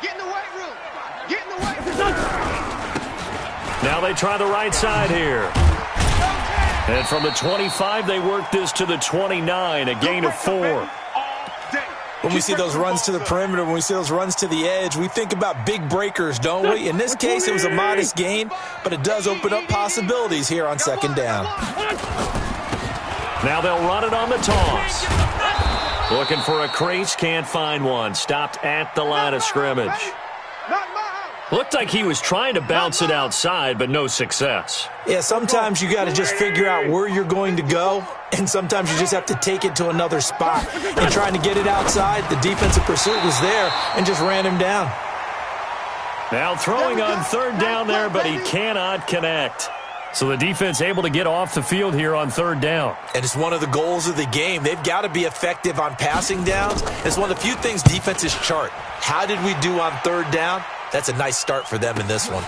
Get in the weight room. Get in the weight room. Now they try the right side here. And from the 25, they work this to the 29, a gain of 4. When we see those runs to the perimeter, when we see those runs to the edge, we think about big breakers, don't we? In this case, it was a modest gain, but it does open up possibilities here on second down. Now they'll run it on the toss. Looking for a crease, can't find one. Stopped at the line of scrimmage. Looked like he was trying to bounce it outside, but no success. Yeah, sometimes you got to just figure out where you're going to go, and sometimes you just have to take it to another spot. And trying to get it outside, the defensive pursuit was there and just ran him down. Now throwing on third down there, but he cannot connect. So the defense able to get off the field here on third down. And it's one of the goals of the game. They've got to be effective on passing downs. It's one of the few things defenses chart. How did we do on third down? That's a nice start for them in this one.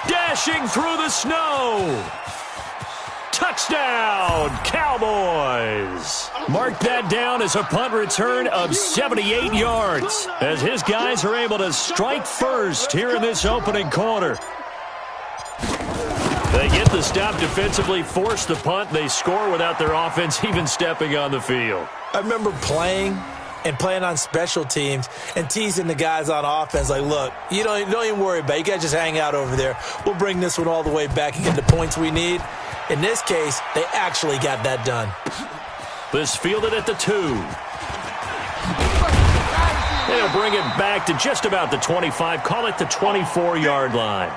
Dashing through the snow. Touchdown, Cowboys. Mark that down as a punt return of 78 yards, as his guys are able to strike first here in this opening quarter. They get the stop defensively, force the punt. They score without their offense even stepping on the field. I remember playing on special teams and teasing the guys on offense like, look, you don't even worry about it. You guys just hang out over there. We'll bring this one all the way back and get the points we need. In this case, they actually got that done. This fielded at the 2. They'll bring it back to just about the 25. Call it the 24-yard line.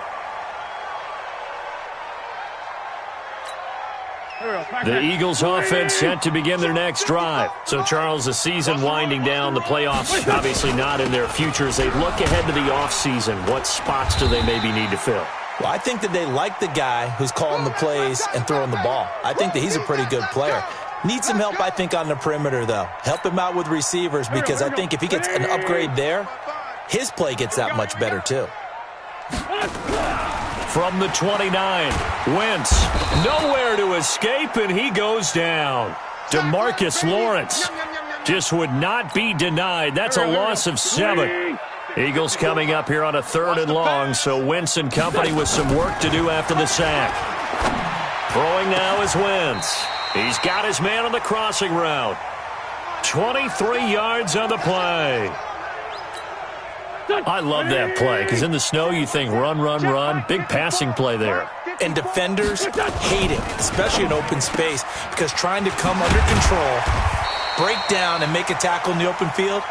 The Eagles offense set to begin their next drive. So, Charles, the season winding down, the playoffs obviously not in their futures. They look ahead to the offseason. What spots do they maybe need to fill? Well, I think that they like the guy who's calling the plays and throwing the ball. I think that he's a pretty good player. Needs some help, I think, on the perimeter, though. Help him out with receivers, because I think if he gets an upgrade there, his play gets that much better, too. From the 29, Wentz, nowhere to escape, and he goes down. DeMarcus Lawrence just would not be denied. That's a loss of 7. Eagles coming up here on a 3rd and long, so Wentz and company with some work to do after the sack. Throwing now is Wentz. He's got his man on the crossing route. 23 yards on the play. I love that play, because in the snow you think run, run, run. Big passing play there. And defenders hate it, especially in open space, because trying to come under control, break down, and make a tackle in the open field,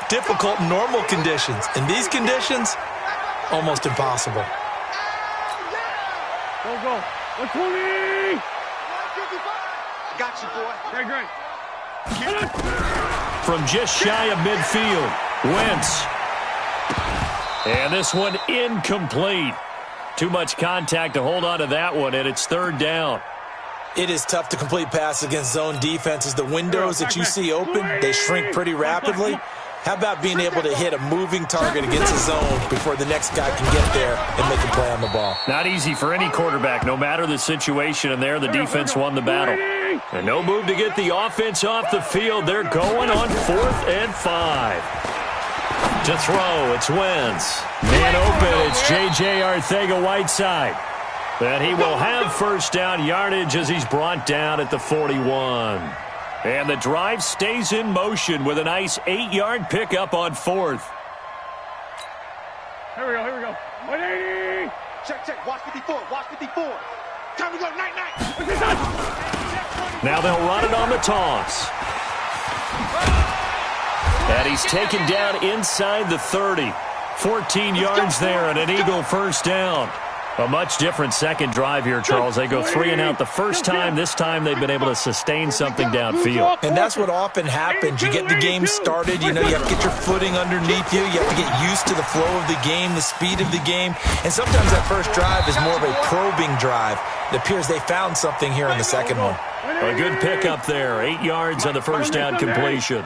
difficult in normal conditions. In these conditions, almost impossible. Go, go. 120! Got you, boy. Great. From just shy of midfield, Wentz. And this one incomplete. Too much contact to hold on to that one, and it's 3rd down. It is tough to complete passes against zone defenses. The windows that you see open, they shrink pretty rapidly. How about being able to hit a moving target against a zone before the next guy can get there and make a play on the ball? Not easy for any quarterback, no matter the situation, and there the defense won the battle. And no move to get the offense off the field. They're going on 4th and 5. To throw, it's Wentz. Man open, it's J.J. Arcega-Whiteside. And he will have first down yardage as he's brought down at the 41. And the drive stays in motion with a nice 8-yard pickup on 4th. Here we go. 180! Check. Watch 54. Time to go. Night. Now they'll run it on the toss. And he's taken down inside the 30. 14 yards there and an Eagle first down. A much different second drive here, Charles. They go 3 and out the first time. This time they've been able to sustain something downfield. And that's what often happens. You get the game started. You have to get your footing underneath you. You have to get used to the flow of the game, the speed of the game. And sometimes that first drive is more of a probing drive. It appears they found something here in the second one. A good pickup there. 8 yards on the first down completion.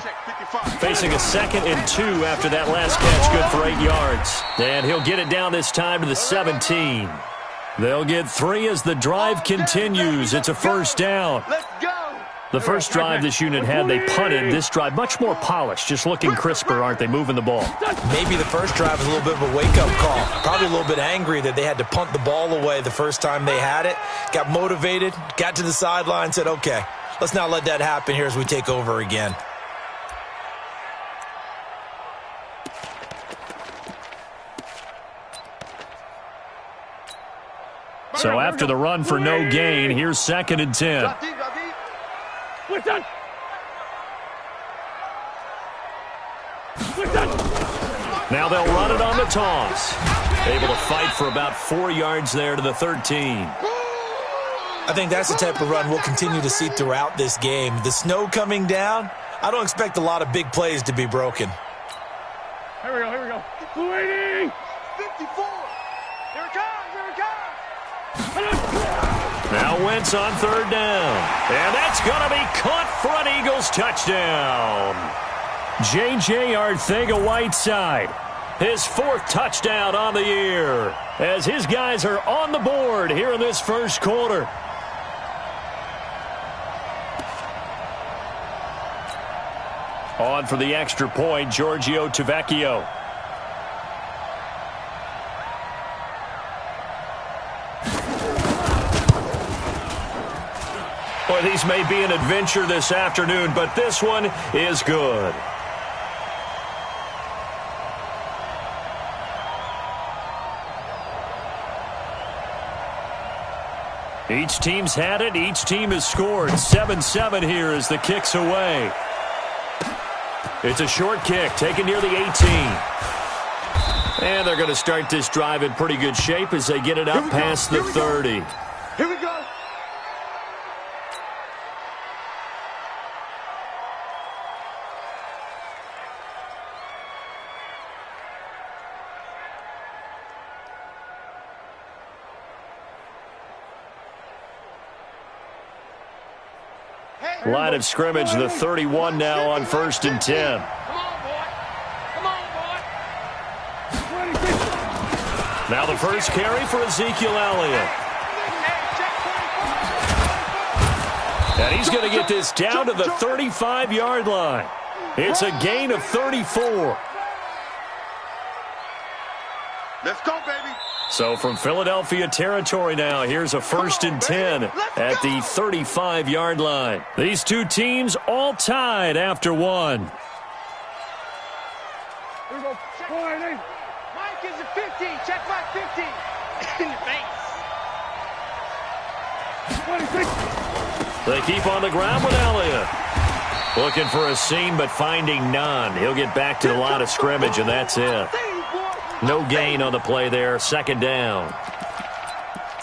Facing a 2nd and 2 after that last catch, good for 8 yards. And he'll get it down this time to the 17. They'll get 3 as the drive continues. It's a first down. The first drive this unit had, they punted. This drive, much more polished, just looking crisper, aren't they, moving the ball? Maybe the first drive was a little bit of a wake-up call. Probably a little bit angry that they had to punt the ball away the first time they had it. Got motivated, got to the sideline, said, okay, let's not let that happen here as we take over again. So after the run for no gain, here's 2nd and 10. Now they'll run it on the toss. Able to fight for about 4 yards there to the 13. I think that's the type of run we'll continue to see throughout this game. The snow coming down, I don't expect a lot of big plays to be broken. Here we go. Blue 80! 54. Here it comes, here it comes. Now Wentz on 3rd down. And that's going to be caught for an Eagles touchdown. J.J. Arcega-Whiteside, his 4th touchdown on the year, as his guys are on the board here in this first quarter. On for the extra point, Giorgio Tavecchio. Boy, these may be an adventure this afternoon, but this one is good. Each team's had it. Each team has scored. 7-7 here as the kick's away. It's a short kick taken near the 18. And they're going to start this drive in pretty good shape as they get it up past the 30. Here we go. Line of scrimmage, the 31 now on 1st and 10. Come on, boy. Come on, boy. Now the first carry for Ezekiel Elliott. And he's going to get this down to the 35-yard line. It's a gain of 34. Let's go, baby. So from Philadelphia territory now, here's a 1st and 10 at the 35-yard line. These two teams all tied after one. Here we go. 480. Mike is a 50. Check Mike 50. In the face. 26. They keep on the ground with Elliott. Looking for a seam, but finding none. He'll get back to the line of scrimmage, and that's it. No gain on the play there. 2nd down.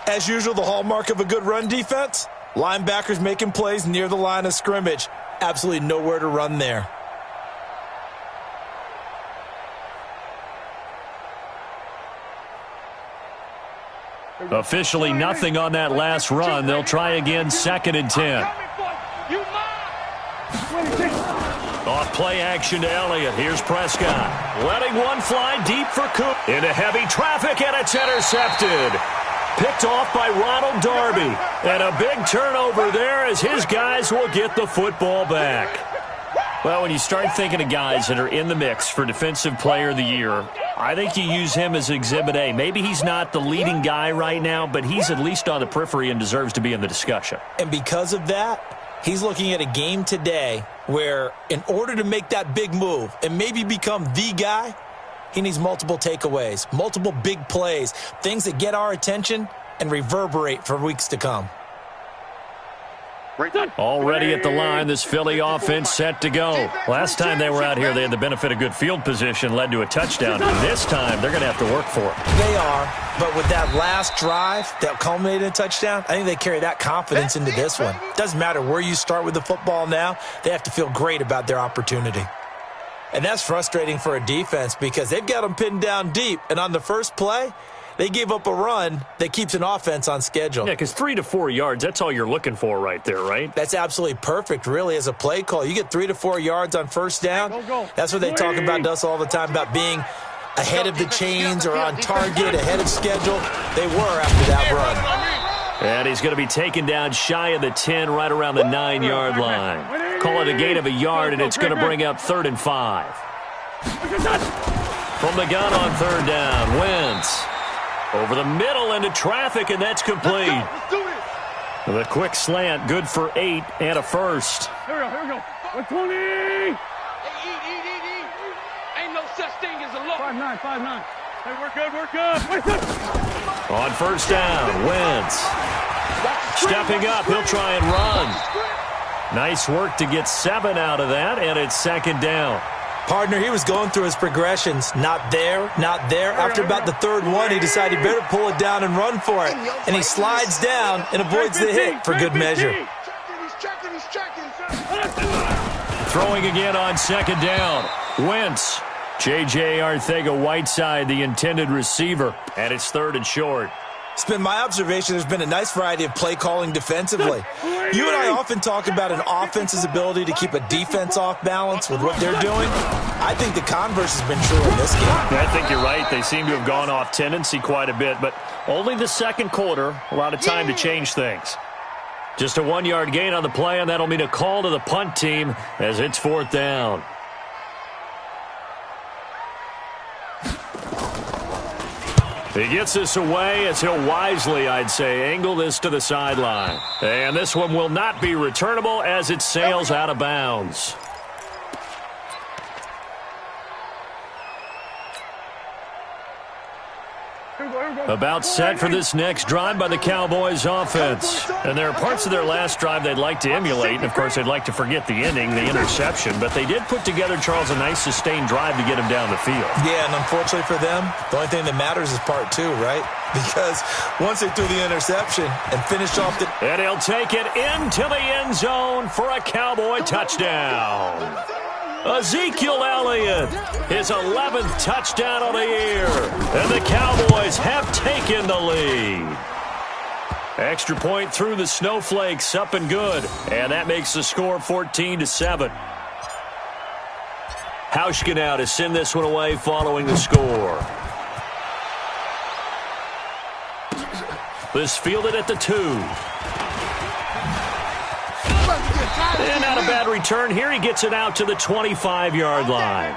As usual, the hallmark of a good run defense, linebackers making plays near the line of scrimmage. Absolutely nowhere to run there. Officially nothing on that last run. They'll try again, 2nd and 10. Off play action to Elliott. Here's Prescott. Letting one fly deep for Cook. Into heavy traffic, and it's intercepted. Picked off by Ronald Darby. And a big turnover there as his guys will get the football back. Well, when you start thinking of guys that are in the mix for Defensive Player of the Year, I think you use him as Exhibit A. Maybe he's not the leading guy right now, but he's at least on the periphery and deserves to be in the discussion. And because of that, he's looking at a game today where in order to make that big move and maybe become the guy, he needs multiple takeaways, multiple big plays, things that get our attention and reverberate for weeks to come. Already at the line, this Philly offense set to go. Last time they were out here, they had the benefit of good field position, led to a touchdown. This time, they're going to have to work for it. They are, but with that last drive that culminated in a touchdown, I think they carry that confidence into this one. Doesn't matter where you start with the football now, they have to feel great about their opportunity. And that's frustrating for a defense because they've got them pinned down deep, and on the first play, they gave up a run that keeps an offense on schedule. Yeah, because 3 to 4 yards, that's all you're looking for right there, right? That's absolutely perfect, really, as a play call. You get 3 to 4 yards on first down. That's what they talk about us all the time, about being ahead of the chains or on target, ahead of schedule. They were after that run. And he's going to be taken down shy of the 10, right around the 9-yard line. Call it a gain of a yard, and it's going to bring up 3rd and 5. From the gun on 3rd down, Wentz. Over the middle into traffic, and that's complete. Let's do this. The quick slant, good for 8 and a first. Here we go. 120. Hey, eat. Ain't no such thing as a look. 5-9. Hey, we're good. On 1st down, Wentz. Stepping up, he'll try and run. Nice work to get 7 out of that, and it's 2nd down. Partner, he was going through his progressions. Not there. After about the 3rd one, he decided he better pull it down and run for it. And he slides down and avoids the hit for good measure. He's checking. Throwing again on 2nd down. Wentz. J.J. Arcega-Whiteside, the intended receiver. And it's 3rd and short. It's been my observation there's been a nice variety of play calling defensively. You and I often talk about an offense's ability to keep a defense off balance with what they're doing. I think the converse has been true in this game. I think you're right. They seem to have gone off tendency quite a bit, but only the 2nd quarter, a lot of time to change things. Just a 1-yard gain on the play, and that'll mean a call to the punt team as it's 4th down. He gets this away as he'll wisely, I'd say, angle this to the sideline. And this one will not be returnable as it sails out of bounds. About set for this next drive by the Cowboys offense. And there are parts of their last drive they'd like to emulate. And, of course, they'd like to forget the ending, the interception. But they did put together, Charles, a nice sustained drive to get him down the field. Yeah, and unfortunately for them, the only thing that matters is part 2, right? Because once they threw the interception and finished off the... And he'll take it into the end zone for a Cowboy touchdown. Ezekiel Elliott, his 11th touchdown of the year. And the Cowboys have taken the lead. Extra point through the snowflakes, up and good. And that makes the score 14-7. Hauschka now to send this one away following the score. This fielded at the 2. And not a bad return here. He gets it out to the 25-yard line.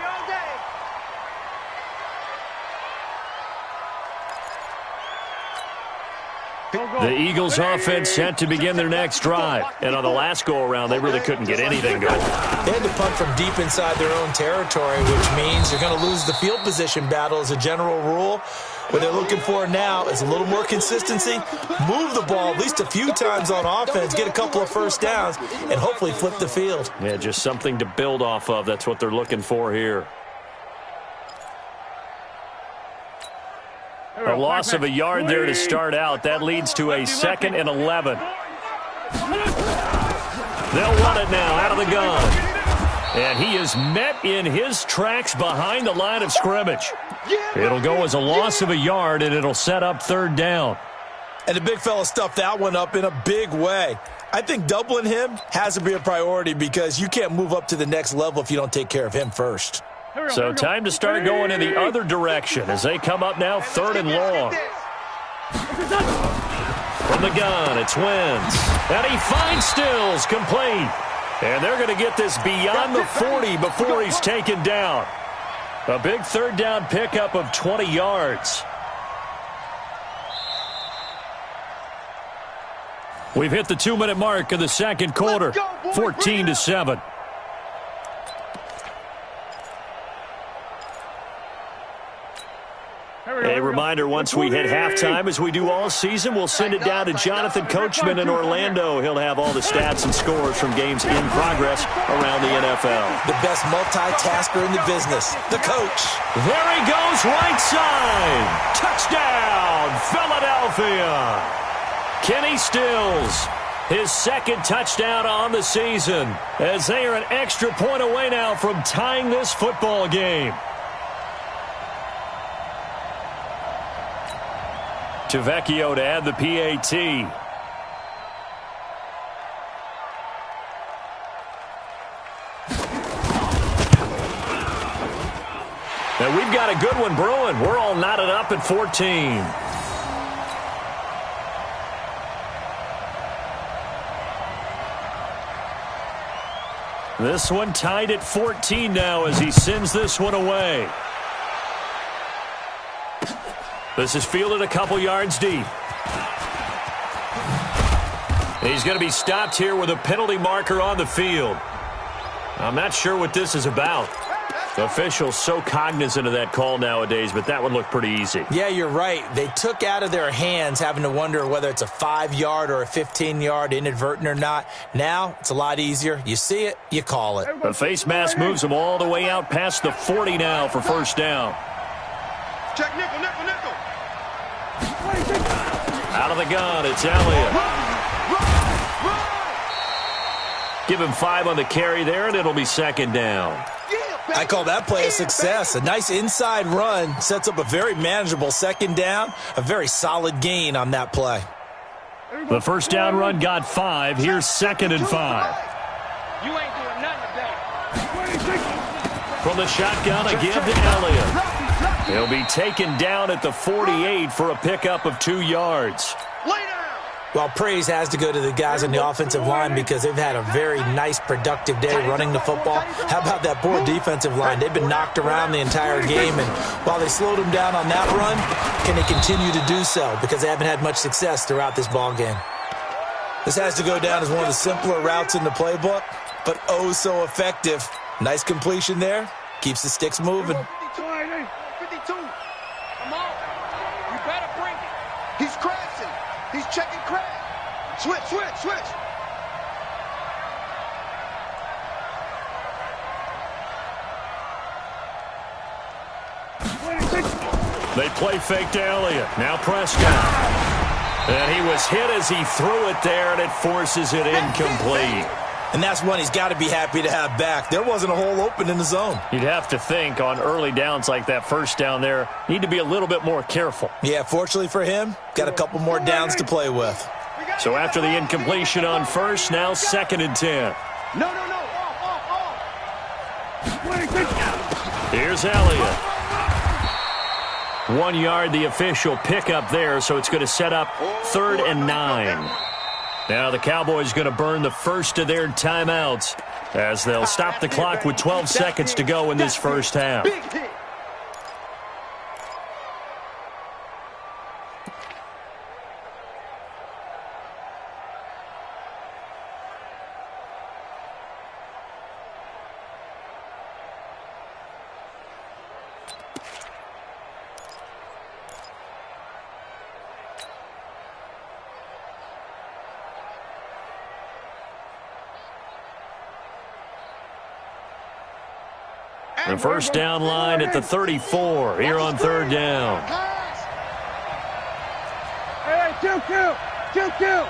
The Eagles offense set to begin their next drive. And on the last go-around, they really couldn't get anything going. They had to punt from deep inside their own territory, which means they're going to lose the field position battle as a general rule. What they're looking for now is a little more consistency, move the ball at least a few times on offense, get a couple of first downs, and hopefully flip the field. Yeah, just something to build off of. That's what they're looking for here. A loss of a yard there to start out. That leads to a 2nd and 11. They'll run it now out of the gun. And he is met in his tracks behind the line of scrimmage. It'll go as a loss of a yard, and it'll set up 3rd down. And the big fella stuffed that one up in a big way. I think doubling him has to be a priority because you can't move up to the next level if you don't take care of him first. So time to start going in the other direction as they come up now 3rd and long. From the gun, it's Wentz. And he finds Stills, complete. And they're going to get this beyond the 40 before he's taken down. A big 3rd down pickup of 20 yards. We've hit the 2-minute mark of the 2nd quarter, 14-7. A reminder, once we hit halftime, as we do all season, we'll send it down to Jonathan Coachman in Orlando. He'll have all the stats and scores from games in progress around the NFL. The best multitasker in the business, the coach. There he goes, right side. Touchdown, Philadelphia. Kenny Stills, his 2nd touchdown on the season, as they are an extra point away now from tying this football game. Tavecchio to add the PAT. Now we've got a good one brewing. We're all knotted up at 14. This one tied at 14 now as he sends this one away. This is fielded a couple yards deep. He's going to be stopped here with a penalty marker on the field. I'm not sure what this is about. The officials so cognizant of that call nowadays, but that one looked pretty easy. Yeah, you're right. They took out of their hands having to wonder whether it's a 5-yard or a 15-yard, inadvertent or not. Now, it's a lot easier. You see it, you call it. The face mask moves them all the way out past the 40 now for first down. Check nickel, nickel, nickel. Out of the gun, it's Elliott. Give him 5 on the carry there, and it'll be second down. I call that play a success. A nice inside run sets up a very manageable second down. A very solid gain on that play. The first down run got 5. Here's 2nd and 5. You ain't doing nothing today. From the shotgun, a give to Elliott. He'll be taken down at the 48 for a pickup of 2 yards. Well, praise has to go to the guys on the offensive line because they've had a very nice, productive day running the football. How about that poor defensive line? They've been knocked around the entire game, and while they slowed them down on that run, can they continue to do so? Because they haven't had much success throughout this ball game. This has to go down as one of the simpler routes in the playbook, but oh so effective. Nice completion there. Keeps the sticks moving. 52. Come on. You better bring it. He's crashing. He's checking crash. Switch. They play fake to Elliott. Now Prescott. And he was hit as he threw it there, and it forces it incomplete. And that's one he's got to be happy to have back. There wasn't a hole open in the zone. You'd have to think on early downs like that first down there, need to be a little bit more careful. Yeah, fortunately for him, got a couple more downs to play with. So after the incompletion on first, now 2nd and 10. No. Here's Elliott. 1 yard, the official pickup there, so it's going to set up 3rd and 9. Now the Cowboys going to burn the first of their timeouts as they'll stop the clock with 12 seconds to go in this first half. The first down line at the 34 here on 3rd down. Hey, kill.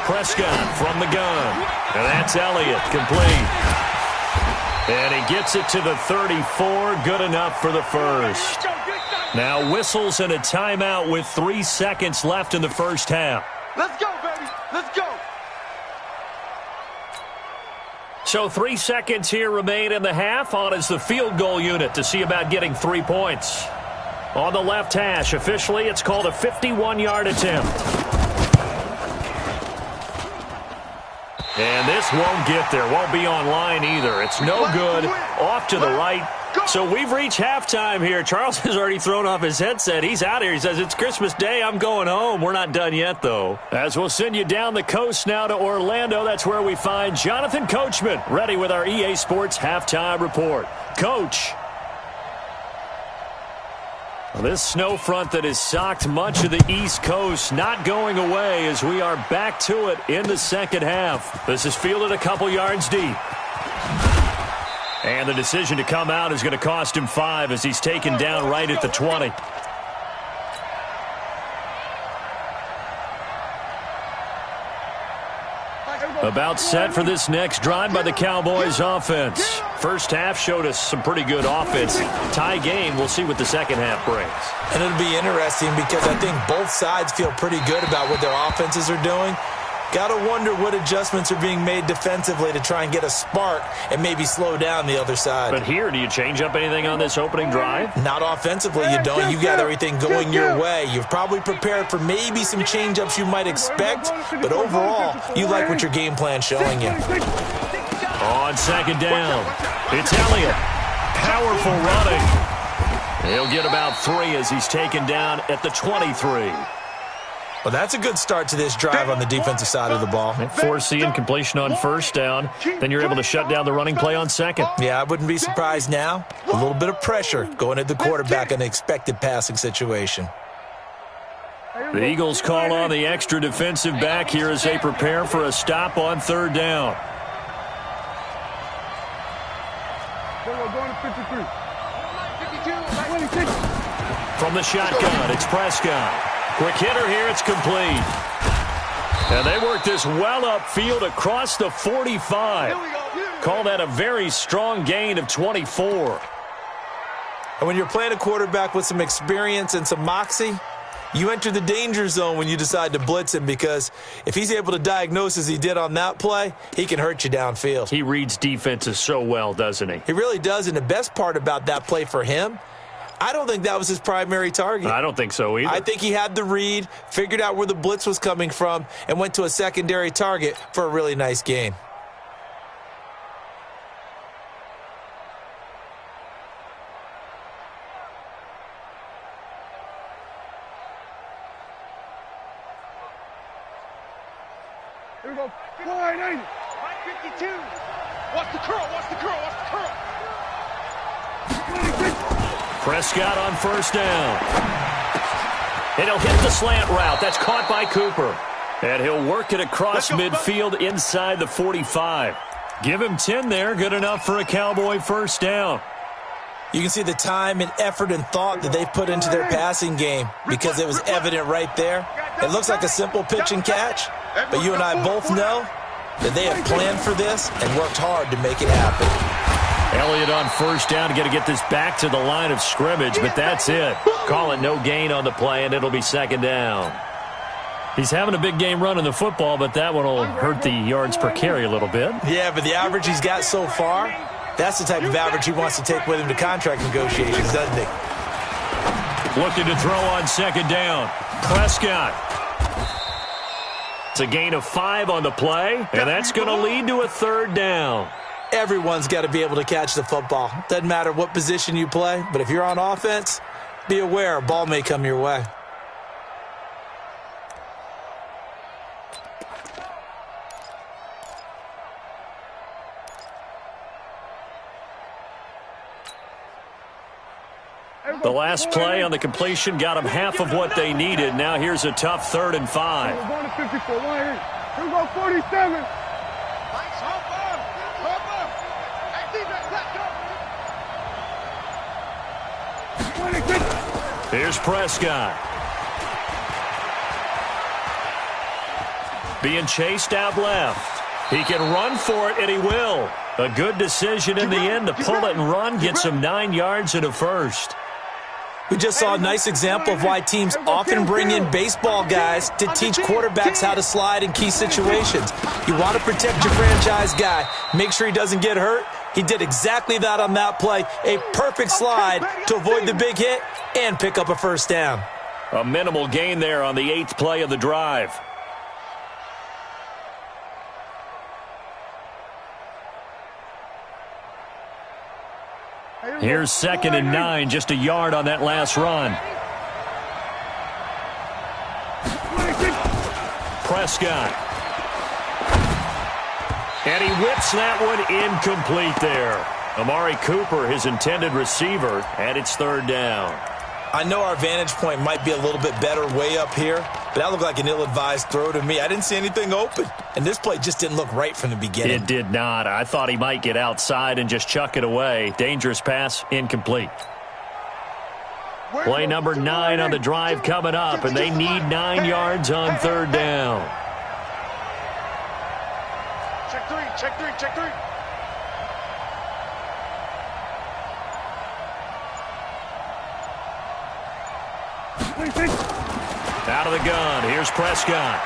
Prescott from the gun. And that's Elliott, complete. And he gets it to the 34, good enough for the first. Now whistles and a timeout with 3 seconds left in the first half. Let's go, baby. Let's go. So 3 seconds here remain in the half. On is the field goal unit to see about getting 3 points. On the left hash, officially it's called a 51-yard attempt. And this won't get there. Won't be on line either. It's no good. Off to the right. So we've reached halftime here. Charles has already thrown off his headset. He's out here. He says, it's Christmas Day. I'm going home. We're not done yet, though. As we'll send you down the coast now to Orlando, that's where we find Jonathan Coachman, ready with our EA Sports Halftime Report. Coach. Well, this snow front that has socked much of the East Coast not going away as we are back to it in the second half. This is fielded a couple yards deep. And the decision to come out is going to cost him 5 as he's taken down right at the 20. About set for this next drive by the Cowboys offense. First half showed us some pretty good offense. Tie game, we'll see what the second half brings. And it'll be interesting because I think both sides feel pretty good about what their offenses are doing. Gotta wonder what adjustments are being made defensively to try and get a spark and maybe slow down the other side. But here, do you change up anything on this opening drive? Not offensively, you don't. You got everything going your way. You've probably prepared for maybe some change-ups you might expect, but overall, you like what your game plan's showing you. On second down, it's Elliott. Powerful running. He'll get about 3 as he's taken down at the 23. Well, that's a good start to this drive on the defensive side of the ball. Force the incompletion on first down. Then you're able to shut down the running play on second. Yeah, I wouldn't be surprised now. A little bit of pressure going at the quarterback in an expected passing situation. The Eagles call on the extra defensive back here as they prepare for a stop on third down. Going to 53. From the shotgun, it's Prescott. Quick hitter here, it's complete. And they work this well upfield across the 45. Call that a very strong gain of 24. And when you're playing a quarterback with some experience and some moxie, you enter the danger zone when you decide to blitz him, because if he's able to diagnose as he did on that play, he can hurt you downfield. He reads defenses so well, doesn't he? He really does, and the best part about that play for him, I don't think that was his primary target. I don't think so either. I think he had the read, figured out where the blitz was coming from, and went to a secondary target for a really nice gain. Here we go. 480. 52. Watch the curl. Watch the curl. Watch the curl. 26. Prescott on first down. And he'll hit the slant route. That's caught by Cooper. And he'll work it across midfield inside the 45. Give him 10 there. Good enough for a Cowboy first down. You can see the time and effort and thought that they put into their passing game, because it was evident right there. It looks like a simple pitch and catch, but you and I both know that they have planned for this and worked hard to make it happen. Elliott on first down to get this back to the line of scrimmage, but that's it. Call it no gain on the play, and it'll be second down. He's having a big game running the football, but that one will hurt the yards per carry a little bit. Yeah, but the average he's got so far, that's the type of average he wants to take with him to contract negotiations, doesn't he? Looking to throw on second down. Prescott. It's a gain of 5 on the play, and that's going to lead to a third down. Everyone's got to be able to catch the football. Doesn't matter what position you play, but if you're on offense, be aware a ball may come your way. The last play on the completion got them half of what they needed. Now here's a tough 3rd and 5. We're going to 54. Here we go, 47. Here's Prescott. Being chased out left. He can run for it, and he will. A good decision in the end to pull it and run, gets him 9 yards and a first. We just saw a nice example of why teams often bring in baseball guys to teach quarterbacks how to slide in key situations. You want to protect your franchise guy. Make sure he doesn't get hurt. He did exactly that on that play. A perfect slide to avoid the big hit and pick up a first down. A minimal gain there on the 8th play of the drive. Here's 2nd and 9, just a yard on that last run. Prescott. And he whips that one incomplete there. Amari Cooper, his intended receiver, and it's 3rd down. I know our vantage point might be a little bit better way up here, but that looked like an ill-advised throw to me. I didn't see anything open, and this play just didn't look right from the beginning. It did not. I thought he might get outside and just chuck it away. Dangerous pass, incomplete. Play number 9 on the drive coming up, and they need 9 yards on 3rd down. Check 3, check 3, check 3. Out of the gun, here's Prescott.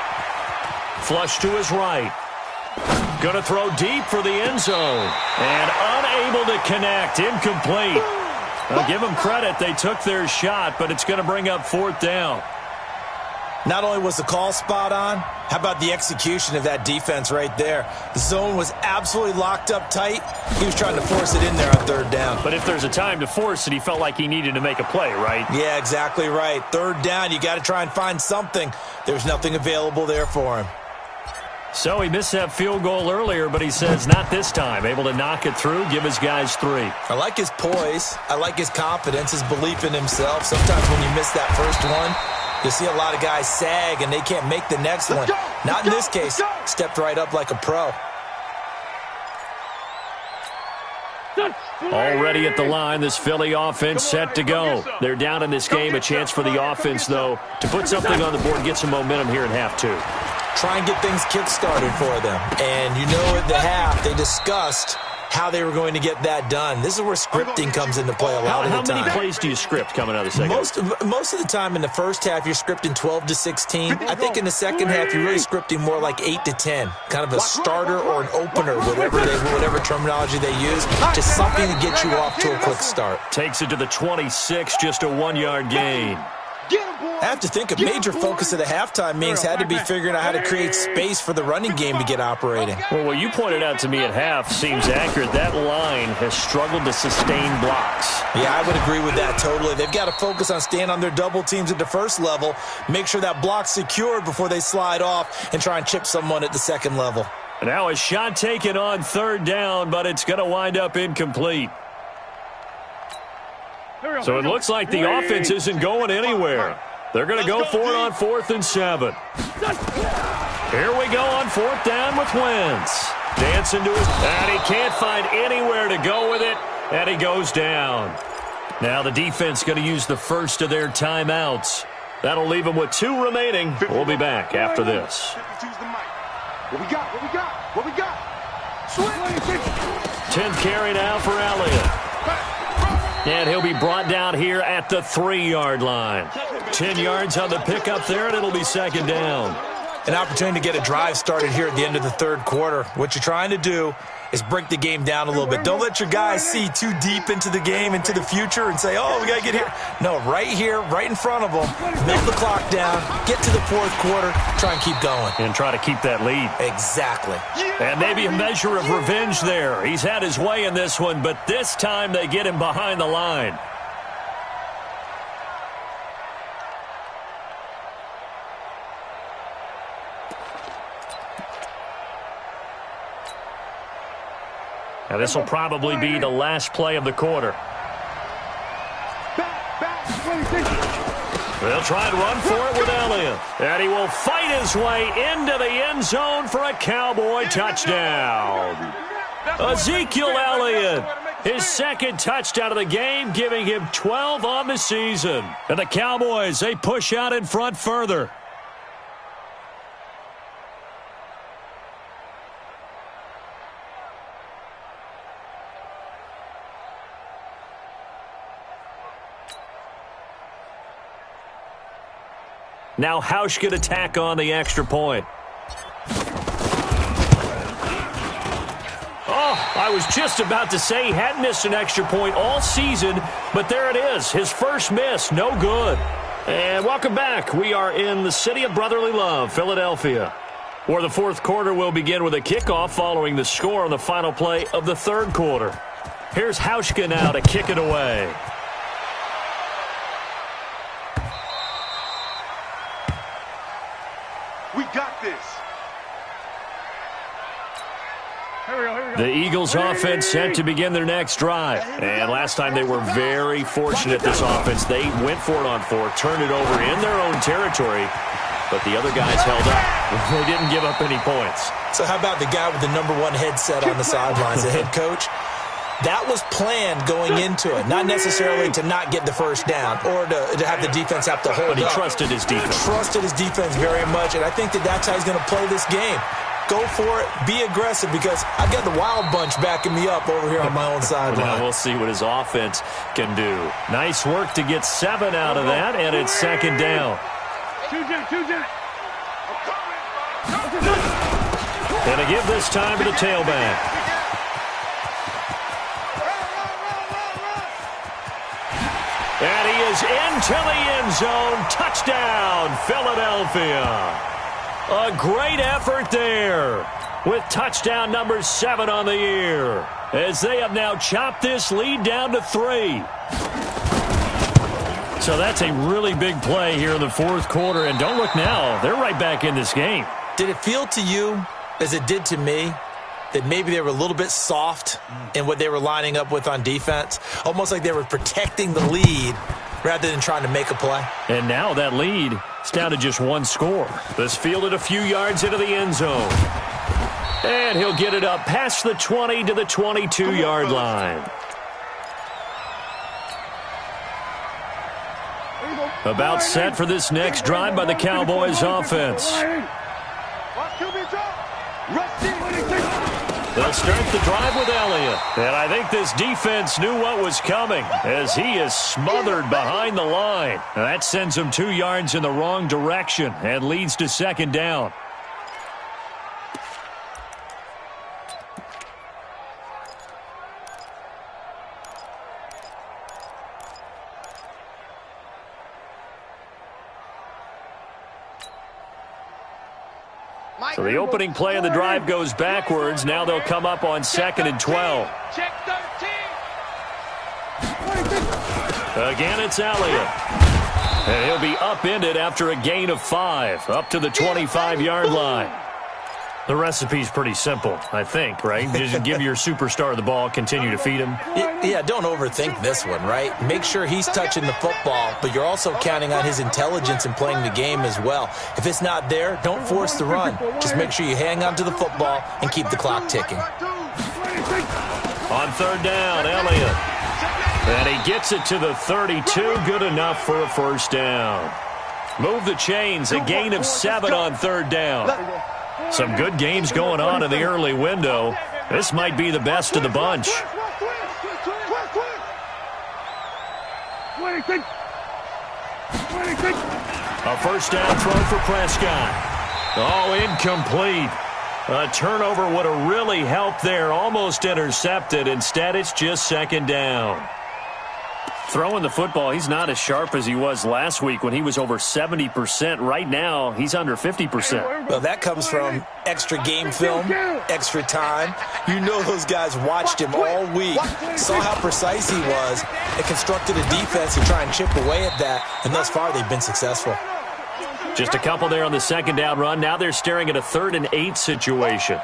Flush to his right. Going to throw deep for the end zone. And unable to connect. Incomplete. I'll give them credit. They took their shot, but it's going to bring up 4th down. Not only was the call spot on, how about the execution of that defense right there? The zone was absolutely locked up tight. He was trying to force it in there on 3rd down. But if there's a time to force it, he felt like he needed to make a play, right? Yeah, exactly right. 3rd down, you got to try and find something. There's nothing available there for him. So he missed that field goal earlier, but he says not this time. Able to knock it through, give his guys 3. I like his poise. I like his confidence, his belief in himself. Sometimes when you miss that first one, you see a lot of guys sag and they can't make the next one. Not in this case. Stepped right up like a pro. Already at the line, this Philly offense set to go. They're down in this game. A chance for the offense, though, to put something on the board, get some momentum here in half 2. Try and get things kick-started for them. And you know at the half, they discussed how they were going to get that done. This is where scripting comes into play a lot of the time. How many plays do you script coming out of the second? Most of the time in the first half, you're scripting 12 to 16. I think in the second half, you're really scripting more like 8 to 10. Kind of a starter or an opener, whatever terminology they use. Just something to get you off to a quick start. Takes it to the 26, just a 1-yard gain. I have to think a major focus of the halftime meetings had to be figuring out how to create space for the running game to get operating. Well, what you pointed out to me at half seems accurate. That line has struggled to sustain blocks. Yeah, I would agree with that totally. They've got to focus on staying on their double teams at the first level, make sure that block's secured before they slide off and try and chip someone at the second level. And now a shot taken on 3rd down, but it's going to wind up incomplete. So it looks like the offense isn't going anywhere. They're going to go for it on 4th and 7. Here we go on 4th down with Wentz. Dancing to his... And he can't find anywhere to go with it, and he goes down. Now the defense going to use the first of their timeouts. That'll leave them with 2 remaining. We'll be back after this. What we got? 10th carry now for Elliott. And he'll be brought down here at the 3-yard line. 10 yards on the pickup there, and it'll be 2nd down. An opportunity to get a drive started here at the end of the 3rd quarter. What you're trying to do is break the game down a little bit. Don't let your guys see too deep into the game, into the future, and say, oh, we got to get here. No, right here, right in front of them. Milk the clock down, get to the 4th quarter, try and keep going. And try to keep that lead. Exactly. And maybe a measure of revenge there. He's had his way in this one, but this time they get him behind the line. Now this will probably be the last play of the quarter. They'll try and run for it with Elliott. And he will fight his way into the end zone for a Cowboy touchdown. Ezekiel Elliott, his 2nd touchdown of the game, giving him 12 on the season. And the Cowboys, they push out in front further. Now Hausch could attack on the extra point. Oh, I was just about to say he hadn't missed an extra point all season, but there it is. His first miss, no good. And welcome back. We are in the city of brotherly love, Philadelphia, where the 4th quarter will begin with a kickoff following the score on the final play of the 3rd quarter. Here's Hauschka now to kick it away. We got this. The Eagles offense set to begin their next drive. And last time they were very fortunate, this offense. They went for it on 4, turned it over in their own territory, but the other guys held up. They didn't give up any points. So how about the guy with the #1 headset on the sidelines, the head coach? That was planned going into it, not necessarily to not get the first down or to have the defense have to hold up. But he trusted his defense. Trusted his defense very much, and I think that's how he's going to play this game. Go for it, be aggressive, because I've got the wild bunch backing me up over here on my own sideline. Well, we'll see what his offense can do. Nice work to get 7 out of that, and it's 2nd down. And to give this time to the tailback. And he is into the end zone. Touchdown, Philadelphia. A great effort there with touchdown number 7 on the year, as they have now chopped this lead down to 3. So that's a really big play here in the fourth quarter. And don't look now, they're right back in this game. Did it feel to you, as it did to me, that maybe they were a little bit soft in what they were lining up with on defense? Almost like they were protecting the lead rather than trying to make a play. And now that lead is down to just 1 score. This fielded a few yards into the end zone. And he'll get it up past the 20 to the 22-yard line. About set for this next drive by the Cowboys offense. They'll start the drive with Elliott. And I think this defense knew what was coming, as he is smothered behind the line. That sends him 2 yards in the wrong direction and leads to second down. So the opening play of the drive goes backwards. Now they'll come up on 2nd and 12. Check 13. Again, it's Elliott. And he'll be upended after a gain of 5, up to the 25-yard line. The recipe's pretty simple, I think, right? Just give your superstar the ball, continue to feed him. Yeah, don't overthink this one, right? Make sure he's touching the football, but you're also counting on his intelligence in playing the game as well. If it's not there, don't force the run. Just make sure you hang on to the football and keep the clock ticking. On 3rd down, Elliott. And he gets it to the 32, good enough for a first down. Move the chains, a gain of 7 on 3rd down. Some good games going on in the early window. This might be the best of the bunch. A first down throw for Prescott. Oh, incomplete. A turnover would have really helped there. Almost intercepted. Instead, it's just second down. Throwing the football, he's not as sharp as he was last week when he was over 70%. Right now, he's under 50%. Well, that comes from extra game film, extra time. You know those guys watched him all week, saw how precise he was, and constructed a defense to try and chip away at that, and thus far they've been successful. Just a couple there on the second down run. Now they're staring at a 3rd and 8 situation.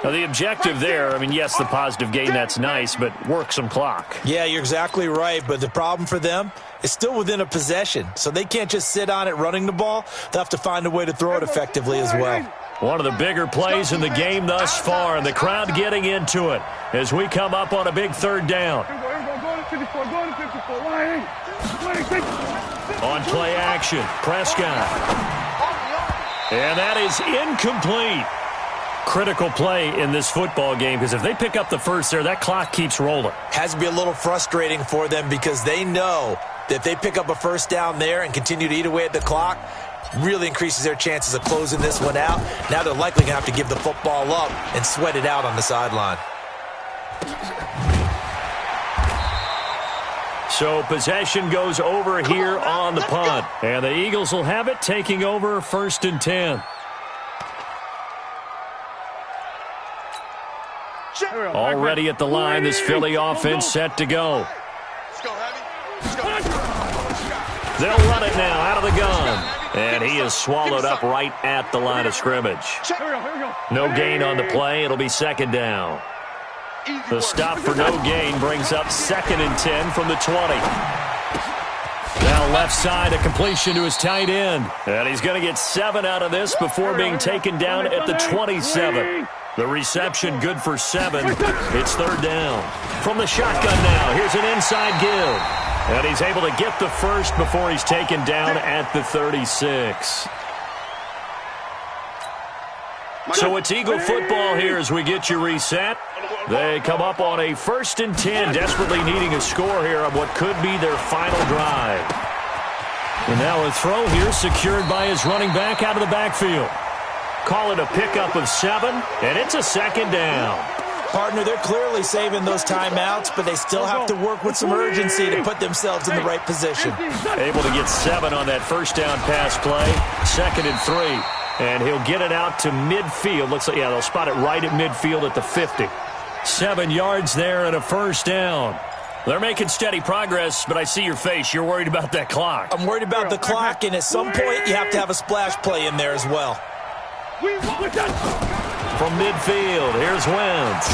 Now, the objective there, I mean, yes, the positive gain, that's nice, but work some clock. Yeah, you're exactly right, but the problem for them is still within a possession, so they can't just sit on it running the ball. They'll have to find a way to throw it effectively as well. One of the bigger plays in the game thus far, and the crowd getting into it as we come up on a big 3rd down. On play action, Prescott. And that is incomplete. Critical play in this football game, because if they pick up the first there, that clock keeps rolling. Has to be a little frustrating for them because they know that if they pick up a first down there and continue to eat away at the clock, really increases their chances of closing this one out. Now they're likely going to have to give the football up and sweat it out on the sideline. So possession goes over here on the punt, and the Eagles will have it, taking over 1st and 10. Already at the line, this Philly offense set to go. They'll run it now out of the gun. And he is swallowed up right at the line of scrimmage. No gain on the play. It'll be second down. The stop for no gain brings up 2nd and 10 from the 20. Now left side, a completion to his tight end. And he's going to get 7 out of this before being taken down at the 27. The reception good for 7. It's 3rd down. From the shotgun now, here's an inside give. And he's able to get the first before he's taken down at the 36. So it's Eagle football here as we get you reset. They come up on a 1st and 10, desperately needing a score here on what could be their final drive. And now a throw here secured by his running back out of the backfield. Call it a pickup of 7, and it's a second down. Partner, they're clearly saving those timeouts, but they still have to work with some urgency to put themselves in the right position. Able to get 7 on that first down pass play. 2nd and 3. And he'll get it out to midfield. Looks like, yeah, they'll spot it right at midfield at the 50. 7 yards there and a first down. They're making steady progress, but I see your face. You're worried about that clock. I'm worried about the clock, and at some point you have to have a splash play in there as well. From midfield, here's Wentz.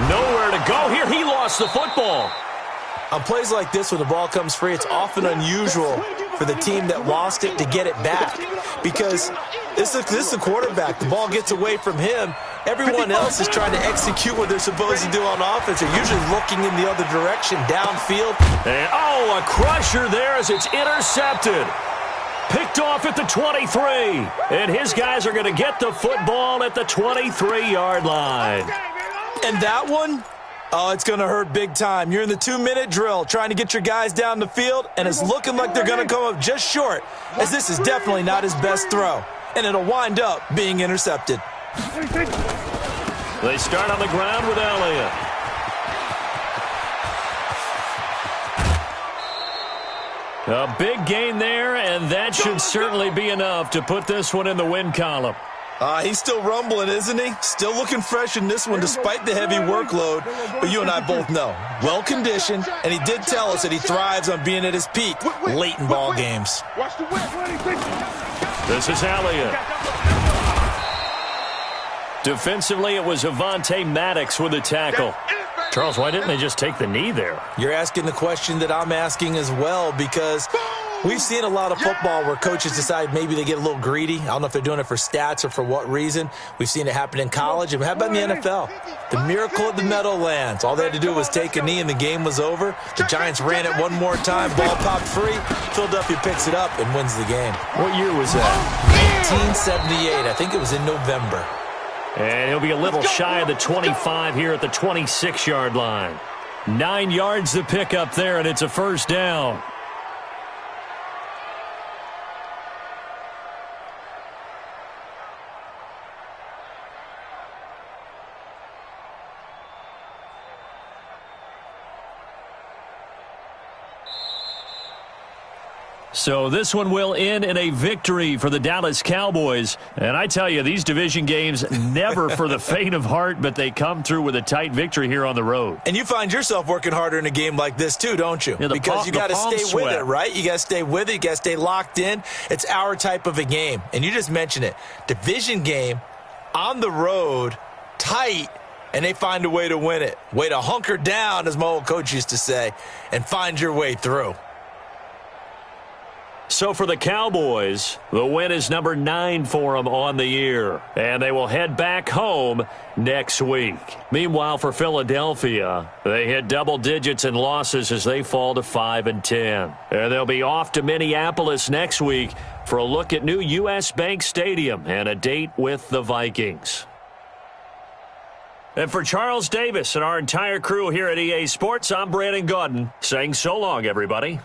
Nowhere to go here. He lost the football. On plays like this, when the ball comes free, it's often unusual for the team that lost it to get it back. Because this is a quarterback. The ball gets away from him. Everyone else is trying to execute what they're supposed to do on offense. They're usually looking in the other direction, downfield. And, a crusher there as it's intercepted. Picked off at the 23. And his guys are going to get the football at the 23-yard line. And that one, it's going to hurt big time. You're in the 2-minute drill trying to get your guys down the field, and it's looking like they're going to come up just short, as this is definitely not his best throw. And it'll wind up being intercepted. They start on the ground with Elliott. A big gain there, and that should certainly be enough to put this one in the win column. He's still rumbling, isn't he? Still looking fresh in this one despite the heavy workload. But you and I both know, well-conditioned, and he did tell us that he thrives on being at his peak late in ball games. This is Elliott. Defensively, it was Avonte Maddox with the tackle. Charles, why didn't they just take the knee there? You're asking the question that I'm asking as well, because we've seen a lot of football where coaches decide maybe they get a little greedy. I don't know if they're doing it for stats or for what reason. We've seen it happen in college. And how about in the NFL? The miracle of the Meadowlands. All they had to do was take a knee and the game was over. The Giants ran it one more time. Ball popped free. Philadelphia picks it up and wins the game. What year was that? 1978. I think it was in November. And he'll be a little shy of the 25 here at the 26-yard line. 9 yards to pick up there, and it's a first down. So this one will end in a victory for the Dallas Cowboys. And I tell you, these division games, never for the faint of heart, but they come through with a tight victory here on the road. And you find yourself working harder in a game like this too, don't you? Yeah, because you got to stay with it, right? You got to stay with it. You got to stay locked in. It's our type of a game. And you just mentioned it. Division game, on the road, tight, and they find a way to win it. Way to hunker down, as my old coach used to say, and find your way through. So for the Cowboys, the win is number 9 for them on the year. And they will head back home next week. Meanwhile, for Philadelphia, they hit double digits in losses as they fall to 5-10. And they'll be off to Minneapolis next week for a look at new U.S. Bank Stadium and a date with the Vikings. And for Charles Davis and our entire crew here at EA Sports, I'm Brandon Gaudin saying so long, everybody.